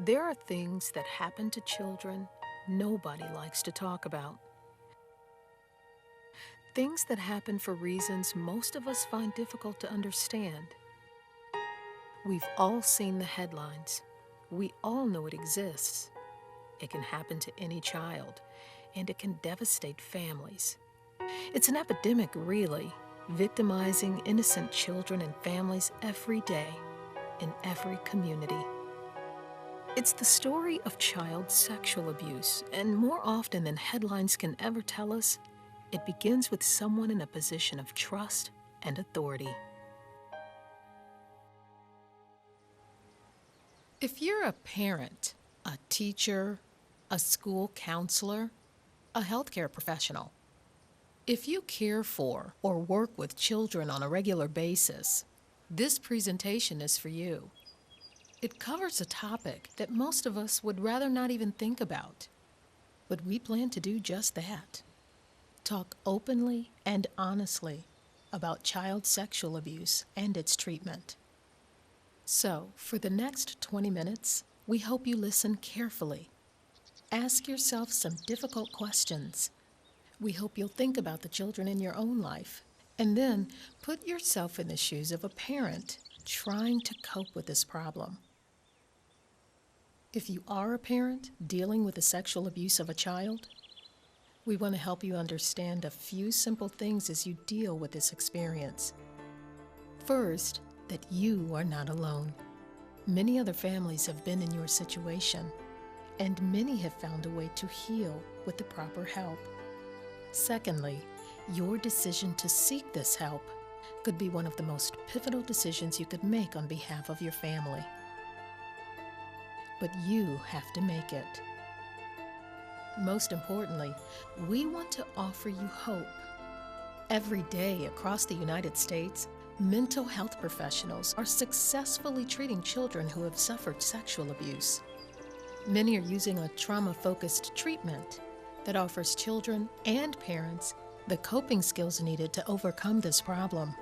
There are things that happen to children nobody likes to talk about. Things that happen for reasons most of us find difficult to understand. We've all seen the headlines. We all know it exists. It can happen to any child, and it can devastate families. It's an epidemic, really, victimizing innocent children and families every day, in every community. It's the story of child sexual abuse, and more often than headlines can ever tell us, it begins with someone in a position of trust and authority. If you're a parent, a teacher, a school counselor, a healthcare professional, if you care for or work with children on a regular basis, this presentation is for you. It covers a topic that most of us would rather not even think about, but we plan to do just that. Talk openly and honestly about child sexual abuse and its treatment. So, for the next 20 minutes, we hope you listen carefully. Ask yourself some difficult questions. We hope you'll think about the children in your own life, and then put yourself in the shoes of a parent trying to cope with this problem. If you are a parent dealing with the sexual abuse of a child, we want to help you understand a few simple things as you deal with this experience. First, that you are not alone. Many other families have been in your situation, and many have found a way to heal with the proper help. Secondly, your decision to seek this help could be one of the most pivotal decisions you could make on behalf of your family. But you have to make it. Most importantly, we want to offer you hope. Every day across the United States, mental health professionals are successfully treating children who have suffered sexual abuse. Many are using a trauma-focused treatment that offers children and parents the coping skills needed to overcome this problem.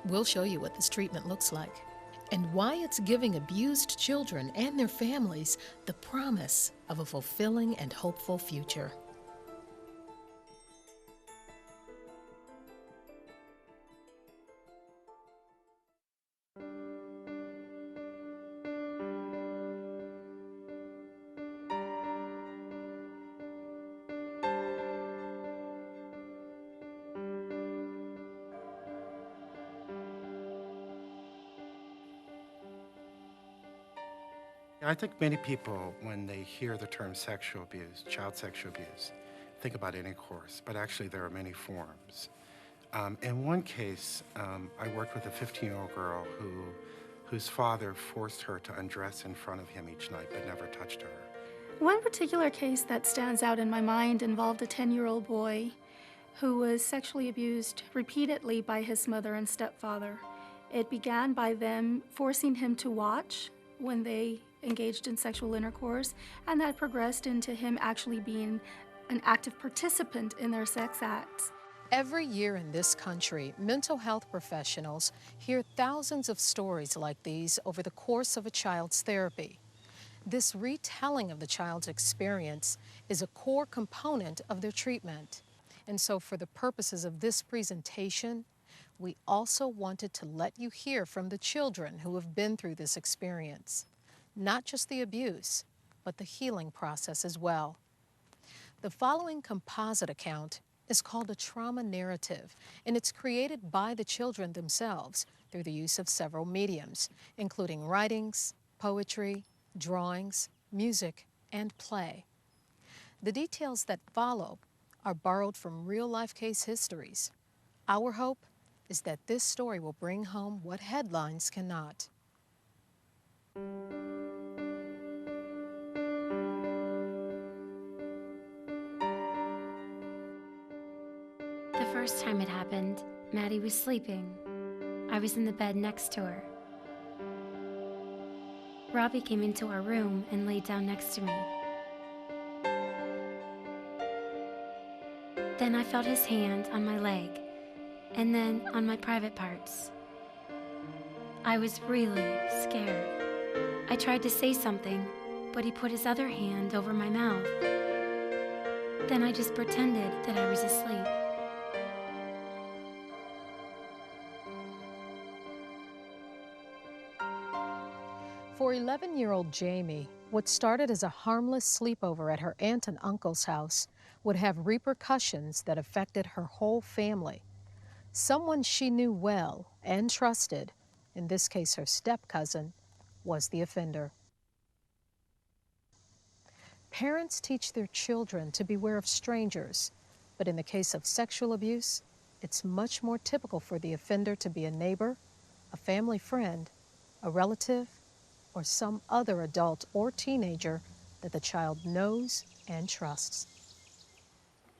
We'll show you what this treatment looks like and why it's giving abused children and their families the promise of a fulfilling and hopeful future. I think many people, when they hear the term sexual abuse, child sexual abuse, think about intercourse, but actually there are many forms. In one case, I worked with a 15-year-old girl whose father forced her to undress in front of him each night, but never touched her. One particular case that stands out in my mind involved a 10-year-old boy who was sexually abused repeatedly by his mother and stepfather. It began by them forcing him to watch when they engaged in sexual intercourse, and that progressed into him actually being an active participant in their sex acts. Every year in this country, mental health professionals hear thousands of stories like these over the course of a child's therapy. This retelling of the child's experience is a core component of their treatment. And so for the purposes of this presentation, we also wanted to let you hear from the children who have been through this experience. Not just the abuse, but the healing process as well. The following composite account is called a trauma narrative, and it's created by the children themselves through the use of several mediums, including writings, poetry, drawings, music, and play. The details that follow are borrowed from real-life case histories. Our hope is that this story will bring home what headlines cannot. The first time it happened, Maddie was sleeping. I was in the bed next to her. Robbie came into our room and laid down next to me. Then I felt his hand on my leg, and then on my private parts. I was really scared. I tried to say something, but he put his other hand over my mouth. Then I just pretended that I was asleep. For 11-year-old Jaimie, what started as a harmless sleepover at her aunt and uncle's house would have repercussions that affected her whole family. Someone she knew well and trusted, in this case her step-cousin, was the offender. Parents teach their children to beware of strangers, but in the case of sexual abuse, it's much more typical for the offender to be a neighbor, a family friend, a relative, or some other adult or teenager that the child knows and trusts.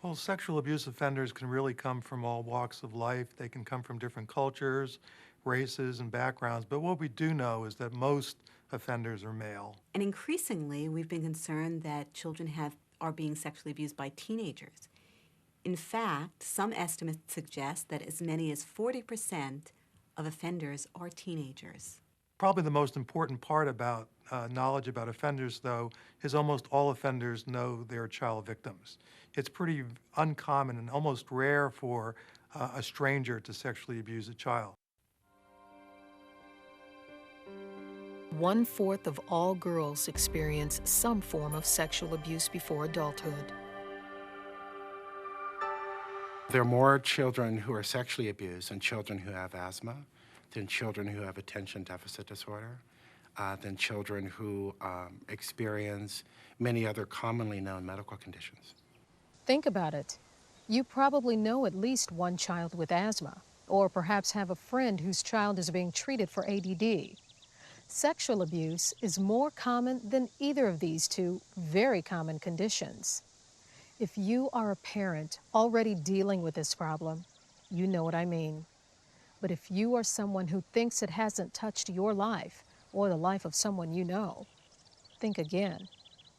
Well, sexual abuse offenders can really come from all walks of life. They can come from different cultures, races, and backgrounds. But what we do know is that most offenders are male. And increasingly, we've been concerned that children are being sexually abused by teenagers. In fact, some estimates suggest that as many as 40% of offenders are teenagers. Probably the most important part about knowledge about offenders, though, is almost all offenders know they're child victims. It's pretty uncommon and almost rare for a stranger to sexually abuse a child. 1/4 of all girls experience some form of sexual abuse before adulthood. There are more children who are sexually abused than children who have asthma, than children who have attention deficit disorder, than children who experience many other commonly known medical conditions. Think about it. You probably know at least one child with asthma, or perhaps have a friend whose child is being treated for ADD. Sexual abuse is more common than either of these two very common conditions. If you are a parent already dealing with this problem, you know what I mean. But if you are someone who thinks it hasn't touched your life or the life of someone you know, think again.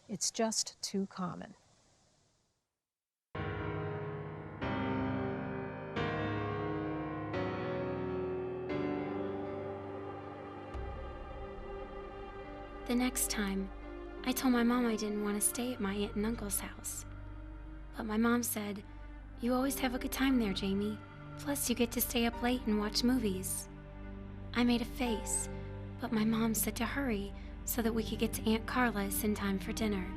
It's just too common. The next time, I told my mom I didn't want to stay at my aunt and uncle's house. But my mom said, "You always have a good time there, Jaimie. Plus, you get to stay up late and watch movies." I made a face, but my mom said to hurry so that we could get to Aunt Carla's in time for dinner.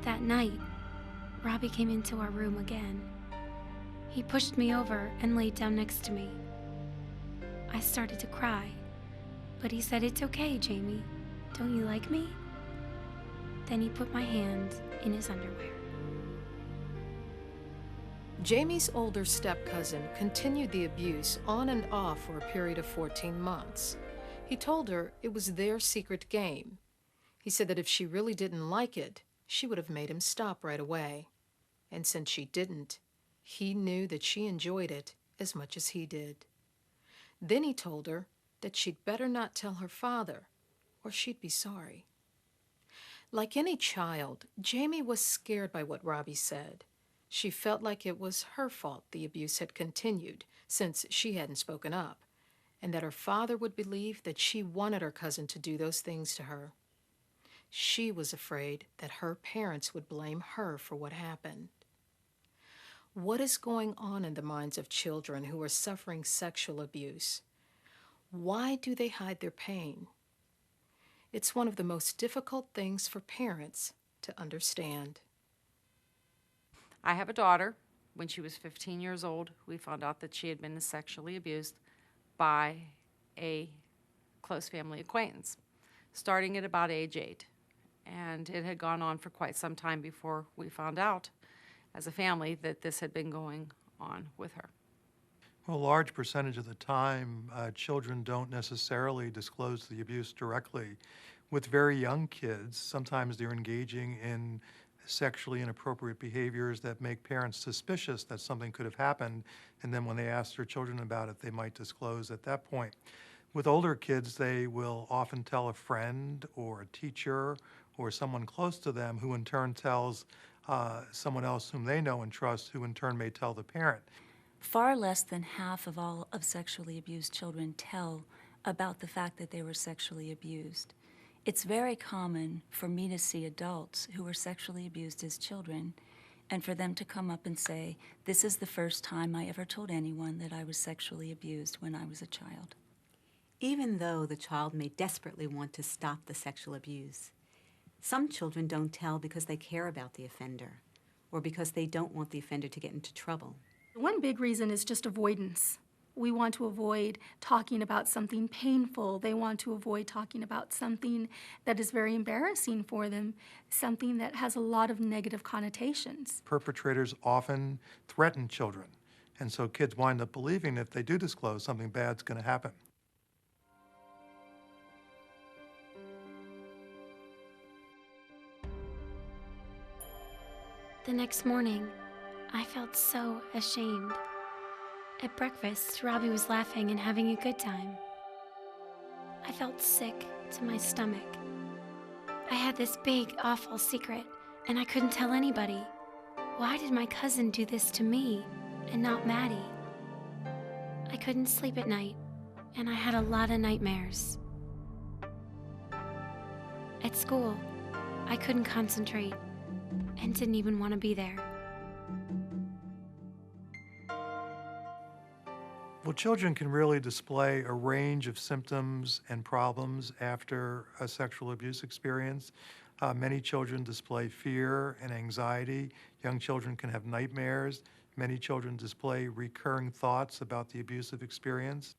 That night, Robbie came into our room again. He pushed me over and laid down next to me. I started to cry, but he said, "It's okay, Jaimie. Don't you like me?" Then he put my hand in his underwear. Jaimie's older step-cousin continued the abuse on and off for a period of 14 months. He told her it was their secret game. He said that if she really didn't like it, she would have made him stop right away. And since she didn't, he knew that she enjoyed it as much as he did. Then he told her that she'd better not tell her father, or she'd be sorry. Like any child, Jaimie was scared by what Robbie said. She felt like it was her fault the abuse had continued, since she hadn't spoken up, and that her father would believe that she wanted her cousin to do those things to her. She was afraid that her parents would blame her for what happened. What is going on in the minds of children who are suffering sexual abuse? Why do they hide their pain? It's one of the most difficult things for parents to understand. I have a daughter. When she was 15 years old, we found out that she had been sexually abused by a close family acquaintance, starting at about age 8. And it had gone on for quite some time before we found out as a family that this had been going on with her. Well, a large percentage of the time, children don't necessarily disclose the abuse directly. With very young kids, sometimes they're engaging in sexually inappropriate behaviors that make parents suspicious that something could have happened, and then when they ask their children about it, they might disclose at that point. With older kids, they will often tell a friend or a teacher or someone close to them, who in turn tells someone else whom they know and trust, who in turn may tell the parent. Far less than half of all of sexually abused children tell about the fact that they were sexually abused. It's very common for me to see adults who were sexually abused as children and for them to come up and say, this is the first time I ever told anyone that I was sexually abused when I was a child. Even though the child may desperately want to stop the sexual abuse, some children don't tell because they care about the offender or because they don't want the offender to get into trouble. One big reason is just avoidance. We want to avoid talking about something painful. They want to avoid talking about something that is very embarrassing for them, something that has a lot of negative connotations. Perpetrators often threaten children, and so kids wind up believing if they do disclose, something bad's going to happen. The next morning, I felt so ashamed. At breakfast, Robbie was laughing and having a good time. I felt sick to my stomach. I had this big, awful secret, and I couldn't tell anybody. Why did my cousin do this to me and not Maddie? I couldn't sleep at night, and I had a lot of nightmares. At school, I couldn't concentrate and didn't even want to be there. Well, children can really display a range of symptoms and problems after a sexual abuse experience. Many children display fear and anxiety. Young children can have nightmares. Many children display recurring thoughts about the abusive experience.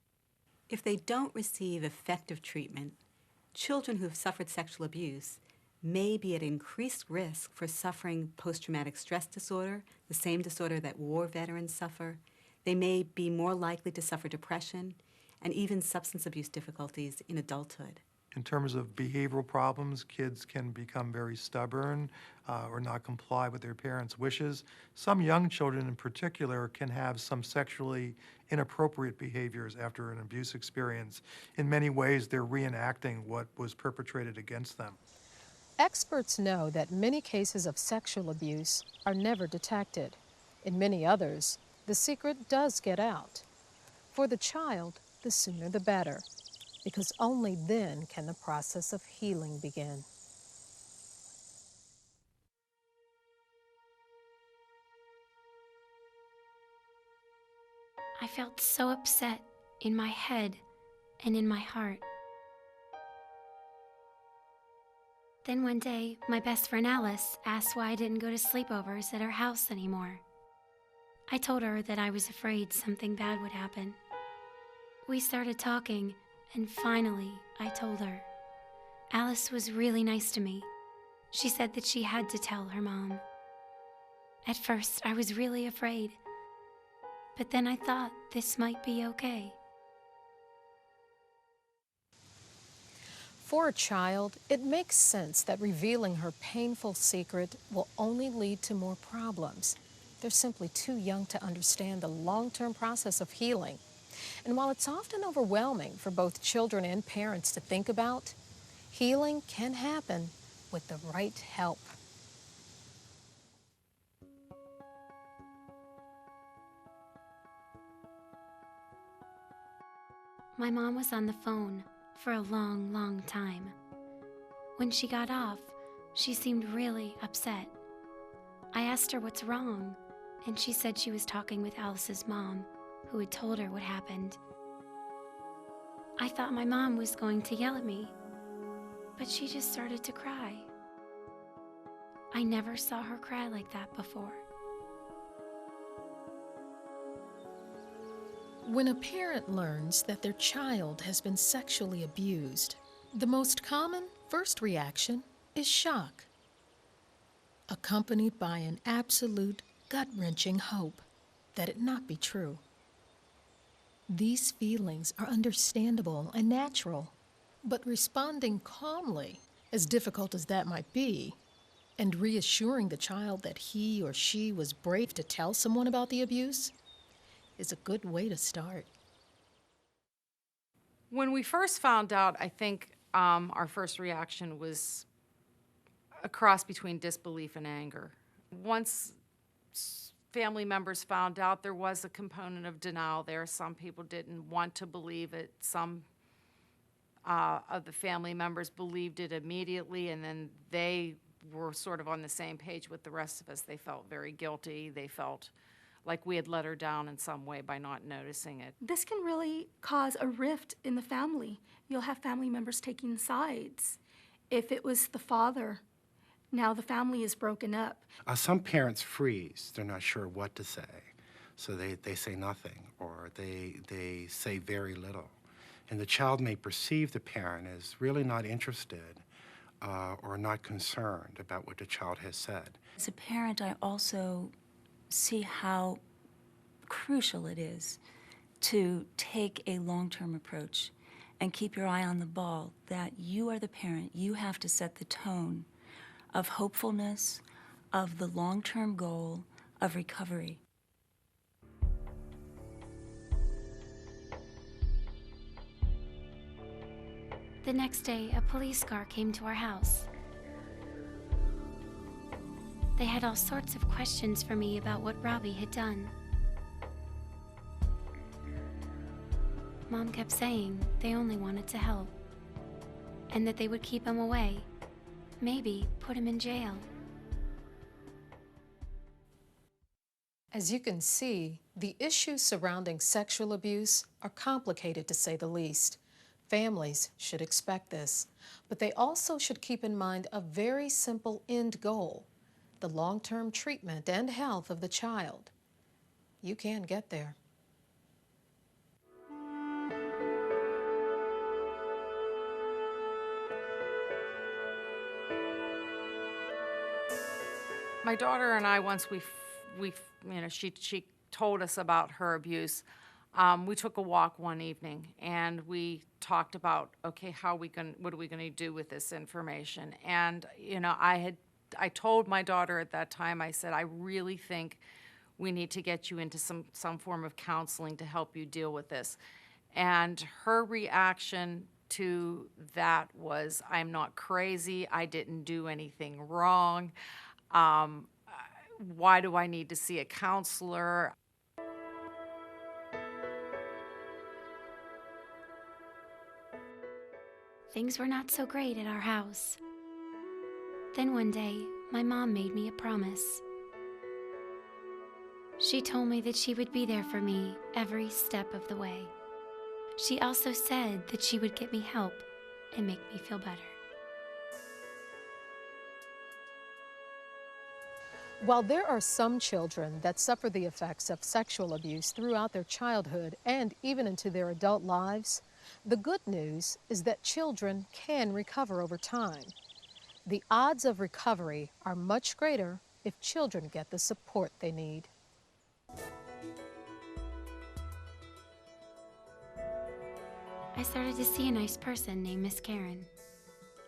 If they don't receive effective treatment, children who have suffered sexual abuse may be at increased risk for suffering post-traumatic stress disorder, the same disorder that war veterans suffer. They may be more likely to suffer depression and even substance abuse difficulties in adulthood. In terms of behavioral problems, kids can become very stubborn or not comply with their parents' wishes. Some young children in particular can have some sexually inappropriate behaviors after an abuse experience. In many ways, they're reenacting what was perpetrated against them. Experts know that many cases of sexual abuse are never detected. In many others, the secret does get out. For the child, the sooner the better, because only then can the process of healing begin. I felt so upset in my head and in my heart. Then one day, my best friend Alice asked why I didn't go to sleepovers at her house anymore. I told her that I was afraid something bad would happen. We started talking, and finally, I told her. Alice was really nice to me. She said that she had to tell her mom. At first, I was really afraid, but then I thought this might be okay. For a child, it makes sense that revealing her painful secret will only lead to more problems. They're simply too young to understand the long-term process of healing. And while it's often overwhelming for both children and parents to think about, healing can happen with the right help. My mom was on the phone for a long, long time. When she got off, she seemed really upset. I asked her what's wrong, and she said she was talking with Alice's mom, who had told her what happened. I thought my mom was going to yell at me, but she just started to cry. I never saw her cry like that before. When a parent learns that their child has been sexually abused, the most common first reaction is shock, accompanied by an absolute gut-wrenching hope that it not be true. These feelings are understandable and natural, but responding calmly, as difficult as that might be, and reassuring the child that he or she was brave to tell someone about the abuse is a good way to start. When we first found out, I think our first reaction was a cross between disbelief and anger. Once family members found out, there was a component of denial there. Some people didn't want to believe it. Some of the family members believed it immediately, and then they were sort of on the same page with the rest of us. They felt very guilty. They felt like we had let her down in some way by not noticing it. This can really cause a rift in the family. You'll have family members taking sides. If it was the father, now the family is broken up. Some parents freeze. They're not sure what to say. So they say nothing, or they say very little. And the child may perceive the parent as really not interested or not concerned about what the child has said. As a parent, I also see how crucial it is to take a long-term approach and keep your eye on the ball, that you are the parent. You have to set the tone of hopefulness, of the long-term goal of recovery. The next day, a police car came to our house. They had all sorts of questions for me about what Robbie had done. Mom kept saying they only wanted to help, and that they would keep him away, maybe put him in jail. As you can see, the issues surrounding sexual abuse are complicated, to say the least. Families should expect this, but they also should keep in mind a very simple end goal: the long-term treatment and health of the child. You can get there. My daughter and I, once she told us about her abuse, we took a walk one evening and we talked about, okay, what are we gonna do with this information? And, I told my daughter at that time, I said, I really think we need to get you into some form of counseling to help you deal with this. And her reaction to that was, I'm not crazy, I didn't do anything wrong. Why do I need to see a counselor? Things were not so great at our house. Then one day, my mom made me a promise. She told me that she would be there for me every step of the way. She also said that she would get me help and make me feel better. While there are some children that suffer the effects of sexual abuse throughout their childhood and even into their adult lives, the good news is that children can recover over time. The odds of recovery are much greater if children get the support they need. I started to see a nice person named Miss Karen.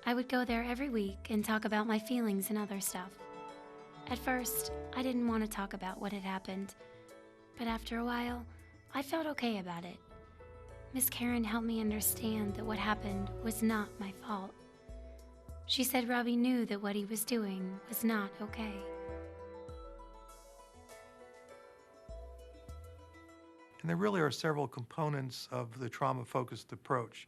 I would go there every week and talk about my feelings and other stuff. At first, I didn't want to talk about what had happened, but after a while, I felt okay about it. Miss Karen helped me understand that what happened was not my fault. She said Robbie knew that what he was doing was not okay. And there really are several components of the trauma-focused approach.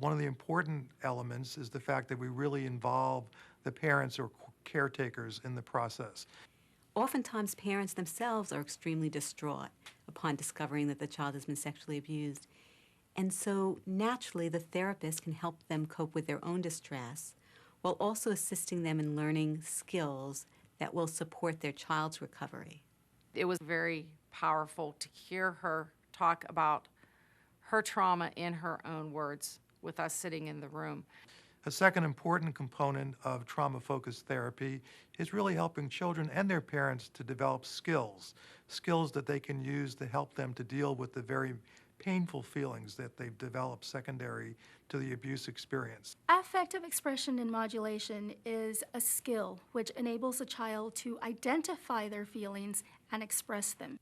One of the important elements is the fact that we really involve the parents or caretakers in the process. Oftentimes, parents themselves are extremely distraught upon discovering that the child has been sexually abused. And so, naturally, the therapist can help them cope with their own distress while also assisting them in learning skills that will support their child's recovery. It was very powerful to hear her talk about her trauma in her own words with us sitting in the room. A second important component of trauma-focused therapy is really helping children and their parents to develop skills that they can use to help them to deal with the very painful feelings that they've developed secondary to the abuse experience. Affective expression and modulation is a skill which enables a child to identify their feelings and express them.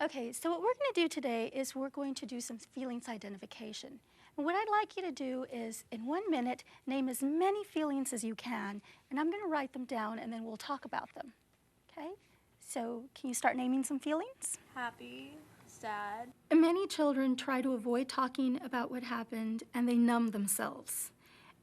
Okay, so what we're going to do today is we're going to do some feelings identification. And what I'd like you to do is, in 1 minute, name as many feelings as you can, and I'm going to write them down and then we'll talk about them. Okay? So can you start naming some feelings? Happy, sad. Many children try to avoid talking about what happened and they numb themselves.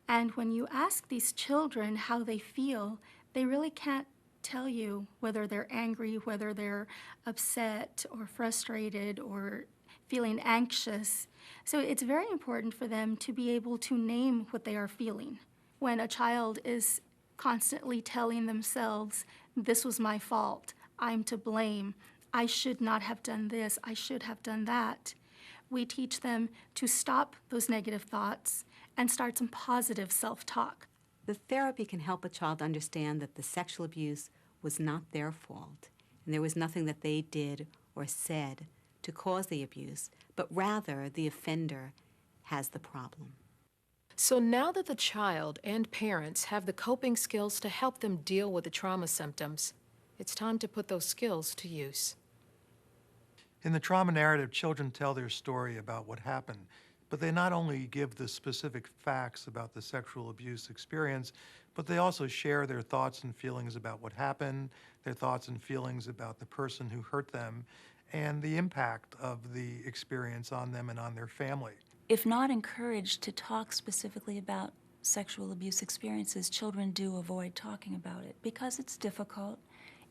And when you ask these children how they feel, they really can't tell you whether they're angry, whether they're upset or frustrated or feeling anxious. So it's very important for them to be able to name what they are feeling. When a child is constantly telling themselves, this was my fault, I'm to blame, I should not have done this, I should have done that, we teach them to stop those negative thoughts and start some positive self-talk. The therapy can help a child understand that the sexual abuse was not their fault, and there was nothing that they did or said to cause the abuse, but rather the offender has the problem. So now that the child and parents have the coping skills to help them deal with the trauma symptoms, it's time to put those skills to use. In the trauma narrative, children tell their story about what happened, but they not only give the specific facts about the sexual abuse experience, but they also share their thoughts and feelings about what happened, their thoughts and feelings about the person who hurt them, and the impact of the experience on them and on their family. If not encouraged to talk specifically about sexual abuse experiences, children do avoid talking about it because it's difficult,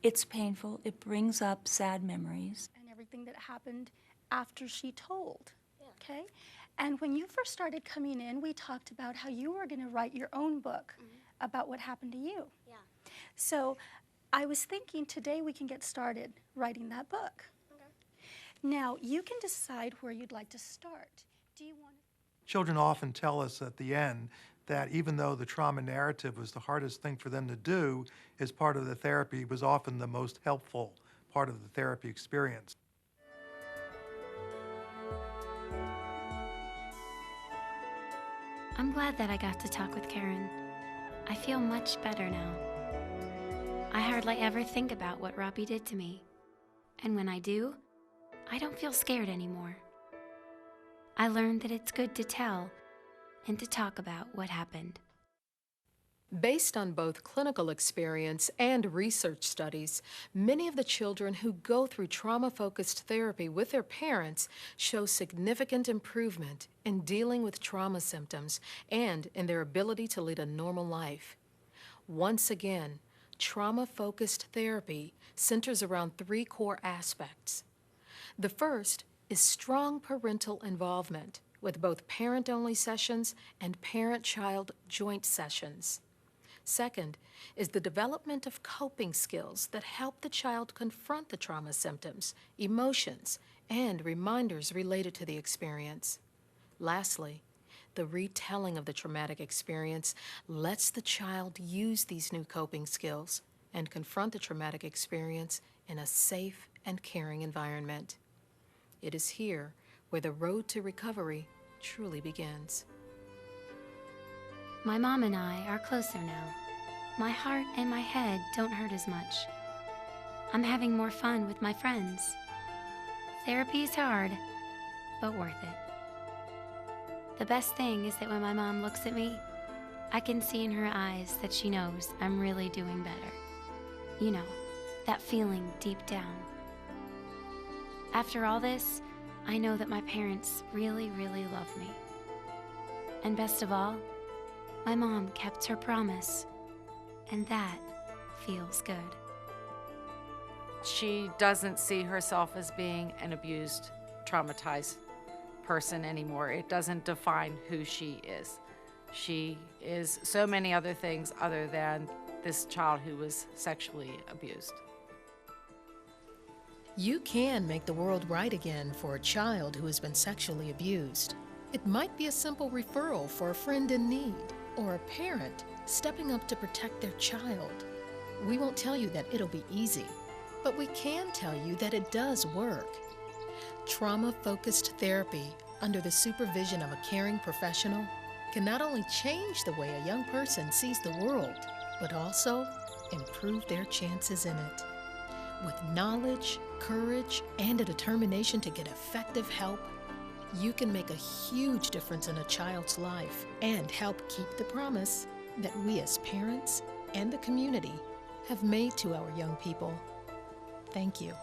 it's painful, it brings up sad memories. And everything that happened after she told, okay? And when you first started coming in, we talked about how you were going to write your own book about what happened to you. Yeah. So I was thinking today we can get started writing that book. Okay. Now, you can decide where you'd like to start. Do you want to? Children often tell us at the end that even though the trauma narrative was the hardest thing for them to do, as part of the therapy was often the most helpful part of the therapy experience. I'm glad that I got to talk with Karen. I feel much better now. I hardly ever think about what Robbie did to me. And when I do, I don't feel scared anymore. I learned that it's good to tell and to talk about what happened. Based on both clinical experience and research studies, many of the children who go through trauma-focused therapy with their parents show significant improvement in dealing with trauma symptoms and in their ability to lead a normal life. Once again, trauma-focused therapy centers around 3 core aspects. The first is strong parental involvement with both parent-only sessions and parent-child joint sessions. Second is the development of coping skills that help the child confront the trauma symptoms, emotions, and reminders related to the experience. Lastly, the retelling of the traumatic experience lets the child use these new coping skills and confront the traumatic experience in a safe and caring environment. It is here where the road to recovery truly begins. My mom and I are closer now. My heart and my head don't hurt as much. I'm having more fun with my friends. Therapy is hard, but worth it. The best thing is that when my mom looks at me, I can see in her eyes that she knows I'm really doing better. You know, that feeling deep down. After all this, I know that my parents really, really love me. And best of all, my mom kept her promise, and that feels good. She doesn't see herself as being an abused, traumatized person anymore. It doesn't define who she is. She is so many other things other than this child who was sexually abused. You can make the world right again for a child who has been sexually abused. It might be a simple referral for a friend in need, or a parent stepping up to protect their child. We won't tell you that it'll be easy, but we can tell you that it does work. Trauma-focused therapy under the supervision of a caring professional can not only change the way a young person sees the world, but also improve their chances in it. With knowledge, courage, and a determination to get effective help, you can make a huge difference in a child's life and help keep the promise that we as parents and the community have made to our young people. Thank you.